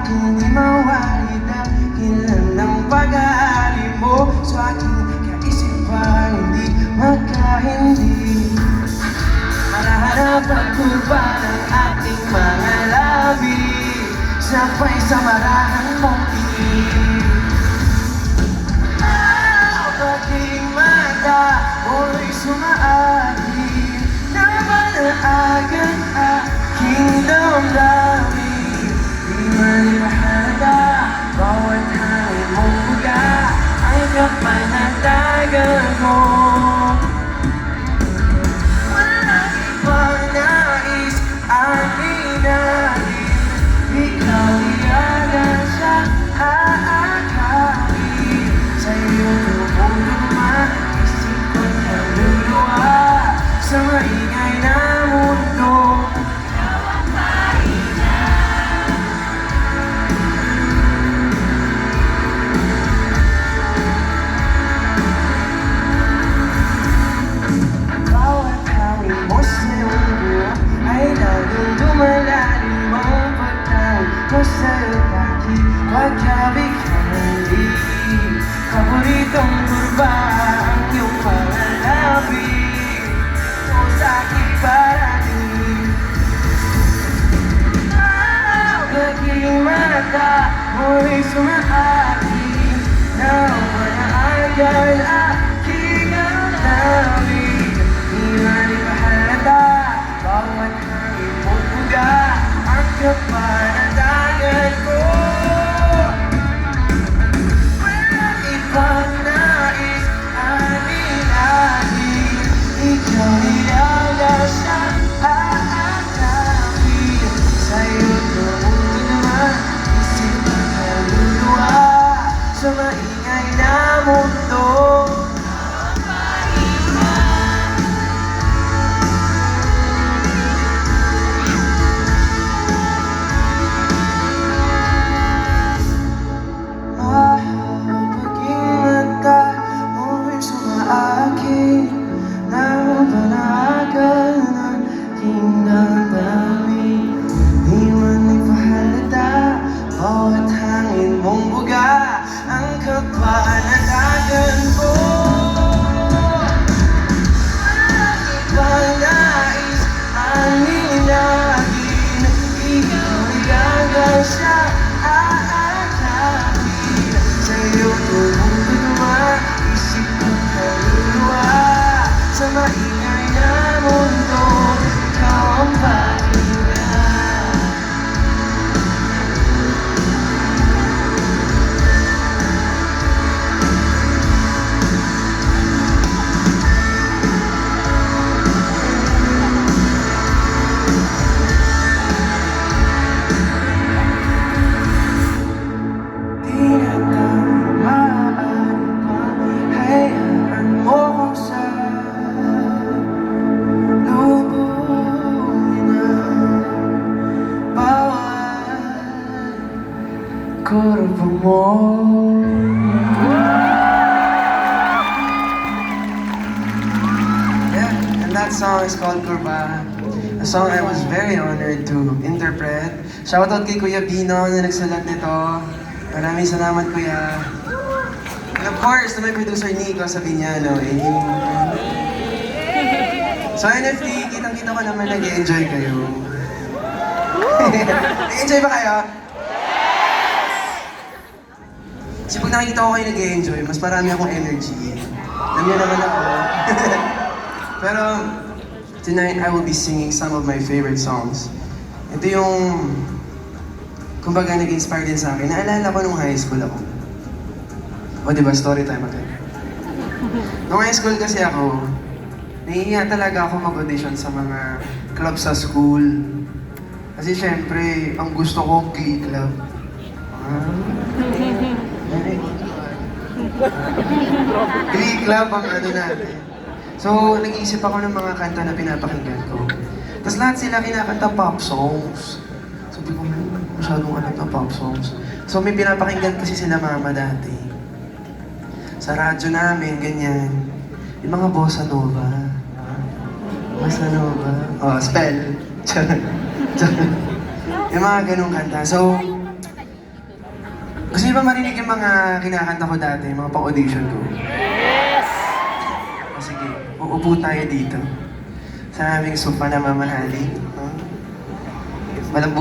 aking di mawari dahilan ng pag-aari mo sa aking kaisipan, hindi magkahindi. Maraharapan ko ba ng ating mga labi sabay sa marahan mong tingin? Paging mata mo'y sumaakin na manaagan aking damdamin. Di malibahada bawat hangin mong buga ay kapanatagan mo. Walang ibang nais aminin, ikaw iyagan sa aakapin. Sa'yo lumuluma, isip ko'y kaluluwa sa maingay na mundo. Ikaw ang mainam. Bawat hangin mo sa iyong buwan ay lalong lumalalim ang pagtawag mo sa'yo. Bakit pagkabig ka hindi paboritong turba ang iyong mga labi o sa aking parating. Paging mata mo'y sumaakin na manaagan aking damdamin. Di malibahada bawat hangin mong buga ang kapanatagan ko. Walang ibang nais aminin, ikaw iyagan sa aakapin. Sa'yo tumuto naman isip at kaluluwa sa maingay na mundo. Bawat hangin mong buga ang kapanatagan ko. Walang ibang nais aminin, ikaw iyagan sa aakapin. Sa'yo tumutuwa, isip at kaluluwa sa maingay na mundo. Ikaw ang pakinggan. Kurbo mo. Yeah, and that song is called Kurba. A song I was very honored to interpret. Shoutout kay Kuya Bino na nagsulat nito. Maraming salamat, Kuya. And of course, na may producer Nico Sabiniano. So NFT, kitang-kita ko naman nag-enjoy kayo. Nag-enjoy ba kayo? Kasi pag nakikita ko kayo nag-enjoy, mas marami akong energy. Alam niyo naman ako. Pero tonight I will be singing some of my favorite songs. Ito yung kumbaga nag-inspire din sa akin. Naalala ko nung high school ako. O diba, story time agad. Nung high school kasi ako, nahihiya talaga ako mag-audition sa mga club sa school. Kasi syempre, ang gusto ko, glee club. Glee club ang ano natin. So, nag-iisip ako ng mga kanta na pinapakinggan ko. Tapos lahat sila kinakanta pop songs. Sabi ko, masyadong alam na pop songs. So, may pinapakinggan kasi sila mama dati. Sa radyo namin, ganyan. Yung mga bossa nova. Bossa nova. Oh, spell. Yung mga ganong kanta. So, Gusto niyo ba marinig yung mga kinakanta ko dati, yung mga pang-audition ko? Yes! O sige, uupo tayo dito. Sa aming sofa na mamahalin. Walang